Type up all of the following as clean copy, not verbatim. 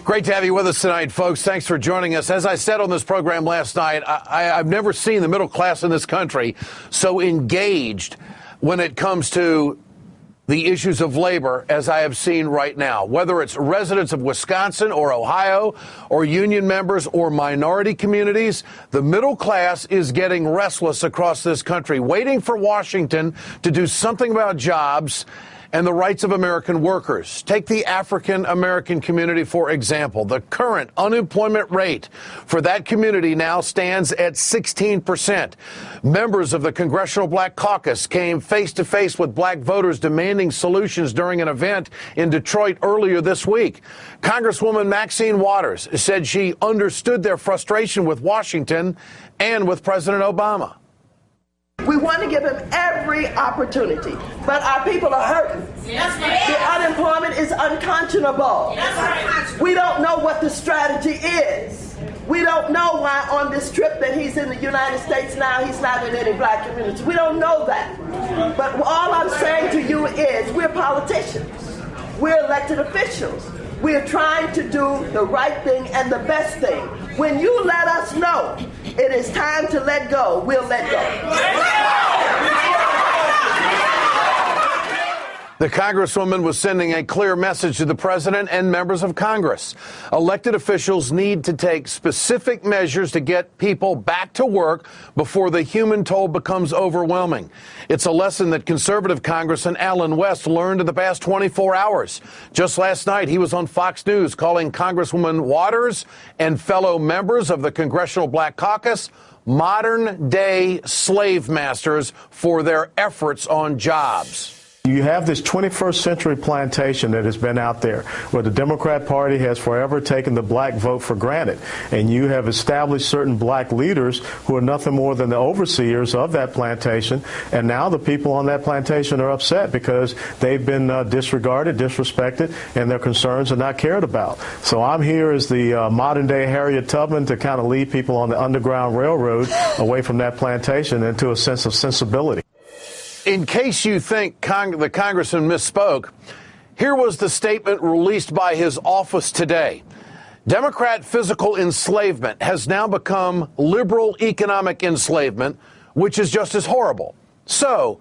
Great to have you with us tonight, folks. Thanks for joining us. As I said on this program last night, I've never seen the middle class in this country so engaged when it comes to the issues of labor as I have seen right now. Whether it's residents of Wisconsin or Ohio or union members or minority communities, the middle class is getting restless across this country, waiting for Washington to do something about jobs and the rights of American workers. Take the African American community, for example. The current unemployment rate for that community now stands at 16%. Members of the Congressional Black Caucus came face to face with black voters demanding solutions during an event in Detroit earlier this week. Congresswoman Maxine Waters said she understood their frustration with Washington and with President Obama. We want to give them every opportunity, but our people are hurting. Yes, the unemployment is unconscionable. Yes, we don't know what the strategy is. We don't know why on this trip that he's in the United States now, he's not in any black communities. We don't know that. But all I'm saying to you is we're politicians. We're elected officials. We're trying to do the right thing and the best thing. When you let us know it is time to let go, we'll let go. The Congresswoman was sending a clear message to the president and members of Congress. Elected officials need to take specific measures to get people back to work before the human toll becomes overwhelming. It's a lesson that conservative Congressman Alan West learned in the past 24 hours. Just last night, he was on Fox News calling Congresswoman Waters and fellow members of the Congressional Black Caucus modern-day slave masters for their efforts on jobs. You have this 21st century plantation that has been out there where the Democrat Party has forever taken the black vote for granted. And you have established certain black leaders who are nothing more than the overseers of that plantation. And now the people on that plantation are upset because they've been disregarded, disrespected, and their concerns are not cared about. So I'm here as the modern day Harriet Tubman to kind of lead people on the Underground Railroad away from that plantation into a sense of sensibility. In case you think the congressman misspoke, here was the statement released by his office today. Democrat physical enslavement has now become liberal economic enslavement, which is just as horrible. So,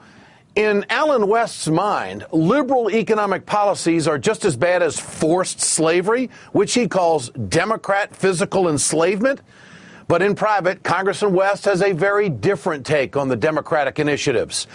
in Alan West's mind, liberal economic policies are just as bad as forced slavery, which he calls Democrat physical enslavement. But in private, Congressman West has a very different take on the Democratic initiatives.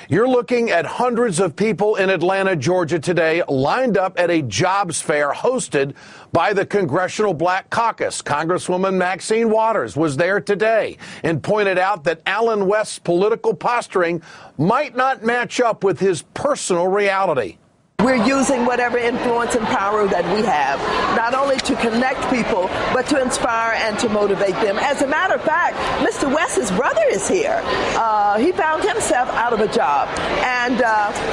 You're looking at hundreds of people in Atlanta, Georgia today lined up at a jobs fair hosted by the Congressional Black Caucus. Congresswoman Maxine Waters was there today and pointed out that Alan West's political posturing might not match up with his personal reality. We're using whatever influence and power that we have, not only to connect people, but to inspire and to motivate them. As a matter of fact, Mr. West's brother is here. He found himself out of a job, and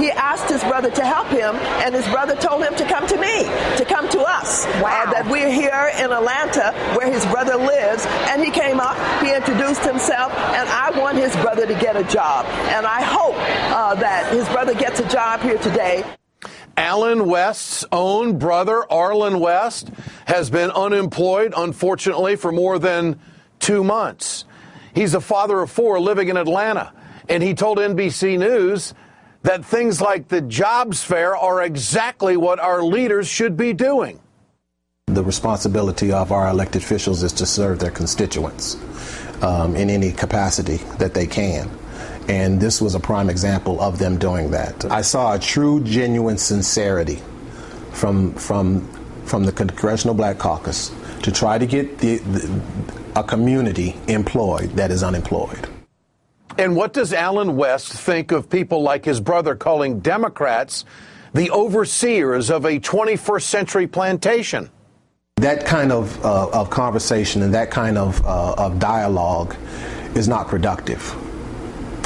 he asked his brother to help him, and his brother told him to come to me, to come to us. Wow. That we're here in Atlanta, where his brother lives, and he came up, he introduced himself, and I want his brother to get a job. And I hope that his brother gets a job here today. Alan West's own brother, Arlen West, has been unemployed, unfortunately, for more than 2 months. He's a father of 4 living in Atlanta, and he told NBC News that things like the jobs fair are exactly what our leaders should be doing. The responsibility of our elected officials is to serve their constituents in any capacity that they can. And this was a prime example of them doing that. I saw a true, genuine sincerity from the Congressional Black Caucus to try to get a community employed that is unemployed. And what does Alan West think of people like his brother calling Democrats the overseers of a 21st century plantation? That kind of conversation and that kind of dialogue is not productive.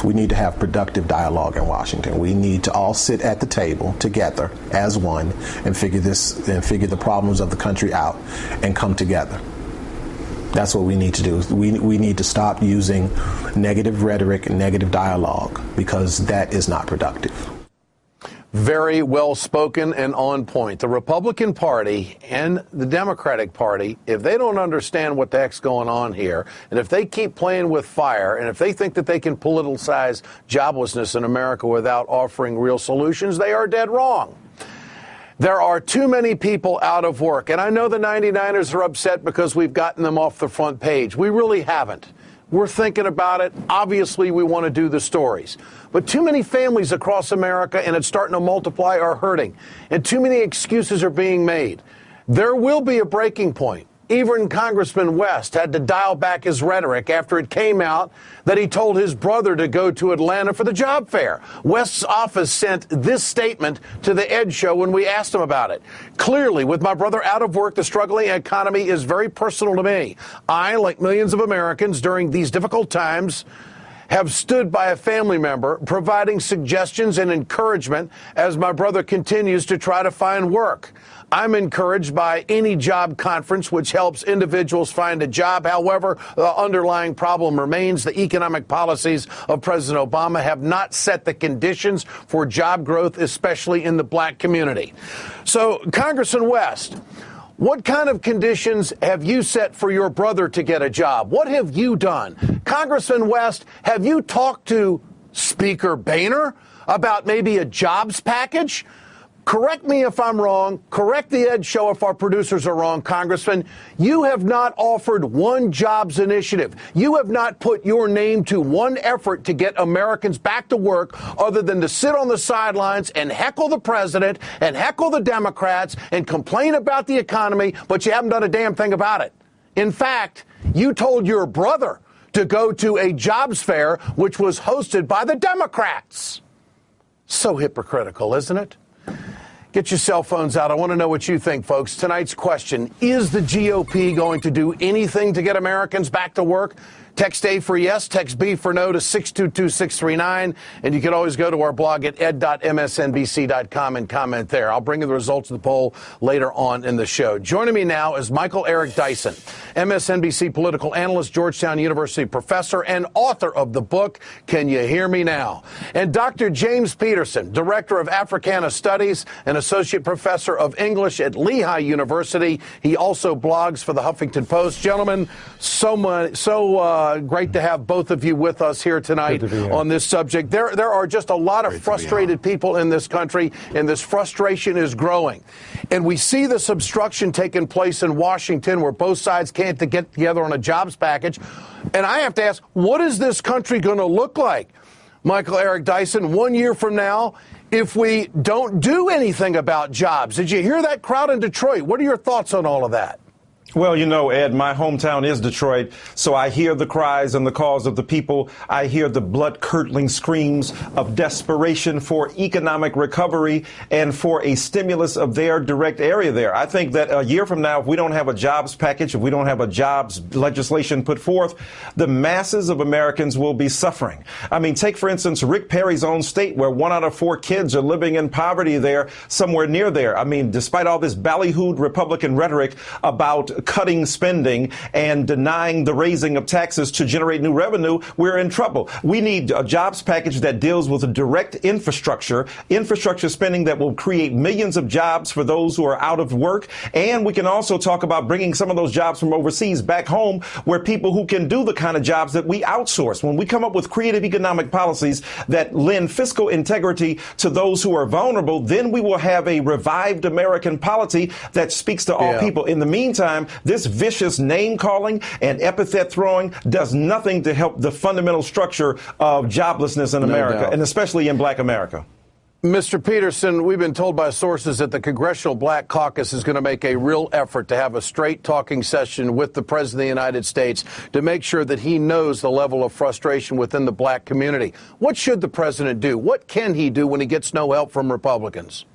We need to have productive dialogue in Washington. We need to all sit at the table together as one and figure the problems of the country out and come together. That's what we need to do. We need to stop using negative rhetoric and negative dialogue because that is not productive. Very well spoken and on point. The Republican Party and the Democratic Party, if they don't understand what the heck's going on here, and if they keep playing with fire, and if they think that they can politicize joblessness in America without offering real solutions, they are dead wrong. There are too many people out of work, and I know the 99ers are upset because we've gotten them off the front page. We really haven't. We're thinking about it. Obviously, we want to do the stories. But too many families across America, and it's starting to multiply, are hurting. And too many excuses are being made. There will be a breaking point. Even Congressman West had to dial back his rhetoric after it came out that he told his brother to go to Atlanta for the job fair. West's office sent this statement to the Ed Show when we asked him about it. Clearly, with my brother out of work, the struggling economy is very personal to me. I, like millions of Americans during these difficult times, have stood by a family member, providing suggestions and encouragement as my brother continues to try to find work. I'm encouraged by any job conference which helps individuals find a job. However, the underlying problem remains the economic policies of President Obama have not set the conditions for job growth, especially in the black community. So, Congressman West, what kind of conditions have you set for your brother to get a job? What have you done? Congressman West, have you talked to Speaker Boehner about maybe a jobs package? Correct me if I'm wrong. Correct the Ed Show if our producers are wrong, Congressman. You have not offered one jobs initiative. You have not put your name to one effort to get Americans back to work other than to sit on the sidelines and heckle the president and heckle the Democrats and complain about the economy, but you haven't done a damn thing about it. In fact, you told your brother to go to a jobs fair, which was hosted by the Democrats. So hypocritical, isn't it? Get your cell phones out. I want to know what you think, folks. Tonight's question, is the GOP going to do anything to get Americans back to work? Text A for yes, text B for no to 622-639. And you can always go to our blog at ed.msnbc.com and comment there. I'll bring you the results of the poll later on in the show. Joining me now is Michael Eric Dyson, MSNBC political analyst, Georgetown University professor, and author of the book, Can You Hear Me Now? And Dr. James Peterson, director of Africana Studies and associate professor of English at Lehigh University. He also blogs for the Huffington Post. Gentlemen, so great to have both of you with us here tonight on this subject. There are just a lot of frustrated people in this country, and this frustration is growing. And we see this obstruction taking place in Washington where both sides can't get together on a jobs package. And I have to ask, what is this country going to look like, Michael Eric Dyson, 1 year from now, if we don't do anything about jobs? Did you hear that crowd in Detroit? What are your thoughts on all of that? Well, you know, Ed, my hometown is Detroit, so I hear the cries and the calls of the people. I hear the blood-curdling screams of desperation for economic recovery and for a stimulus of their direct area there. I think that a year from now, if we don't have a jobs package, if we don't have a jobs legislation put forth, the masses of Americans will be suffering. I mean, take, for instance, Rick Perry's own state, where 1 out of 4 kids are living in poverty there, somewhere near there. I mean, despite all this ballyhooed Republican rhetoric about cutting spending and denying the raising of taxes to generate new revenue, we're in trouble. We need a jobs package that deals with a direct infrastructure spending that will create millions of jobs for those who are out of work. And we can also talk about bringing some of those jobs from overseas back home, where people who can do the kind of jobs that we outsource. When we come up with creative economic policies that lend fiscal integrity to those who are vulnerable, then we will have a revived American polity that speaks to all people. In the meantime, this vicious name calling and epithet throwing does nothing to help the fundamental structure of joblessness in America, and especially in black America. Mr. Peterson, we've been told by sources that the Congressional Black Caucus is going to make a real effort to have a straight talking session with the President of the United States to make sure that he knows the level of frustration within the black community. What should the president do? What can he do when he gets no help from Republicans?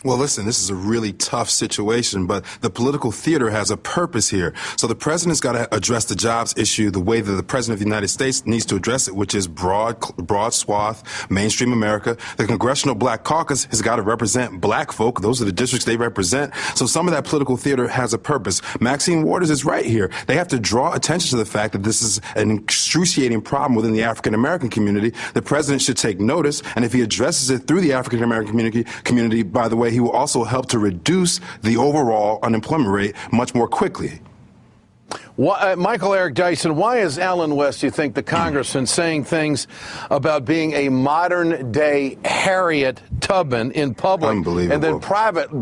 Well, listen, this is a really tough situation, but the political theater has a purpose here. So the president's got to address the jobs issue the way that the president of the United States needs to address it, which is broad swath, mainstream America. The Congressional Black Caucus has got to represent black folk. Those are the districts they represent. So some of that political theater has a purpose. Maxine Waters is right here. They have to draw attention to the fact that this is an excruciating problem within the African American community. The president should take notice, and if he addresses it through the African American community, by the way, he will also help to reduce the overall unemployment rate much more quickly. Michael Eric Dyson, why is Alan West, you think, the congressman, saying things about being a modern-day Harriet Tubman in public? Unbelievable. And then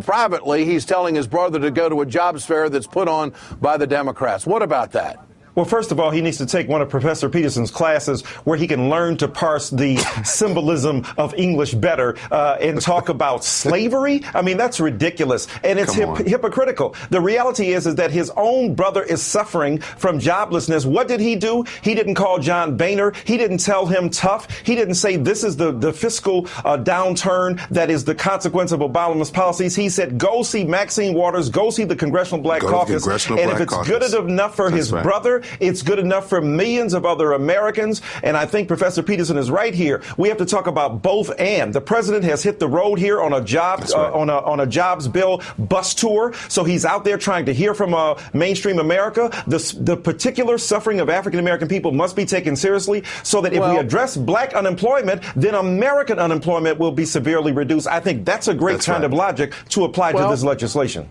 privately, he's telling his brother to go to a jobs fair that's put on by the Democrats. What about that? Well, first of all, he needs to take one of Professor Peterson's classes where he can learn to parse the symbolism of English better and talk about slavery. I mean, that's ridiculous. And it's hypocritical. The reality is that his own brother is suffering from joblessness. What did he do? He didn't call John Boehner. He didn't tell him tough. He didn't say this is the fiscal downturn that is the consequence of Obama's policies. He said, go see Maxine Waters, go see the Congressional Black Caucus. And if it's good enough for his brother, it's good enough for millions of other Americans. And I think Professor Peterson is right here. We have to talk about both and. The president has hit the road here on a on a jobs bill bus tour. So he's out there trying to hear from mainstream America. The particular suffering of African American people must be taken seriously, so that if we address black unemployment, then American unemployment will be severely reduced. I think that's a great kind of logic to apply to this legislation.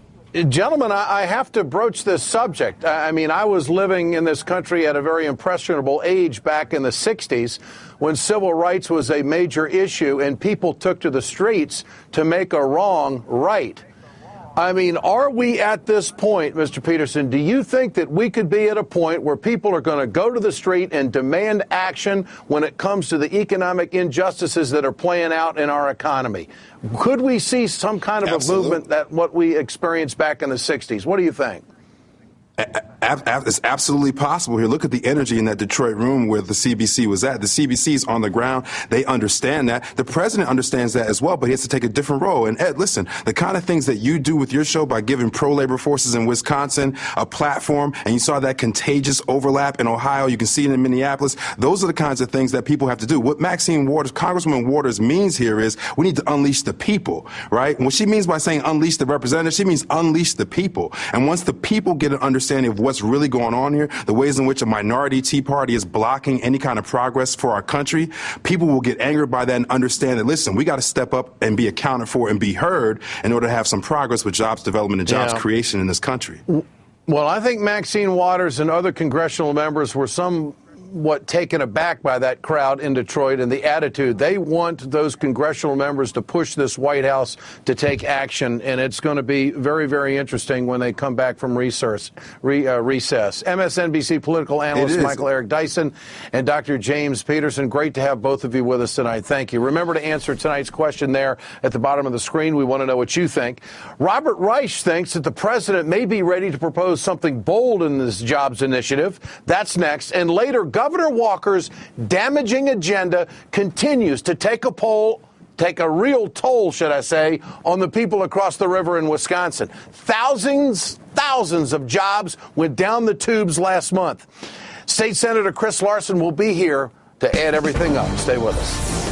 Gentlemen, I have to broach this subject. I mean, I was living in this country at a very impressionable age back in the 60s when civil rights was a major issue and people took to the streets to make a wrong right. I mean, are we at this point, Mr. Peterson, do you think that we could be at a point where people are going to go to the street and demand action when it comes to the economic injustices that are playing out in our economy? Could we see some kind of a movement that what we experienced back in the 60s? What do you think? It's absolutely possible here. Look at the energy in that Detroit room where the CBC was at. The CBC is on the ground. They understand that. The president understands that as well, but he has to take a different role. And Ed, listen, the kind of things that you do with your show by giving pro-labor forces in Wisconsin a platform, and you saw that contagious overlap in Ohio, you can see it in Minneapolis, those are the kinds of things that people have to do. What Maxine Waters, Congresswoman Waters, means here is we need to unleash the people, right? And what she means by saying unleash the representatives, she means unleash the people. And once the people get an understanding of what's really going on here, the ways in which a minority Tea Party is blocking any kind of progress for our country, people will get angered by that and understand that, listen, we got to step up and be accounted for and be heard in order to have some progress with jobs development and jobs creation in this country. Well, I think Maxine Waters and other congressional members were somewhat taken aback by that crowd in Detroit and the attitude. They want those congressional members to push this White House to take action, and it's going to be very, very interesting when they come back from recess. MSNBC political analyst Michael Eric Dyson and Dr. James Peterson, great to have both of you with us tonight. Thank you. Remember to answer tonight's question there at the bottom of the screen. We want to know what you think. Robert Reich thinks that the president may be ready to propose something bold in this jobs initiative. That's next. And later, Governor Walker's damaging agenda continues to take a real toll, should I say, on the people across the river in Wisconsin. Thousands of jobs went down the tubes last month. State Senator Chris Larson will be here to add everything up. Stay with us.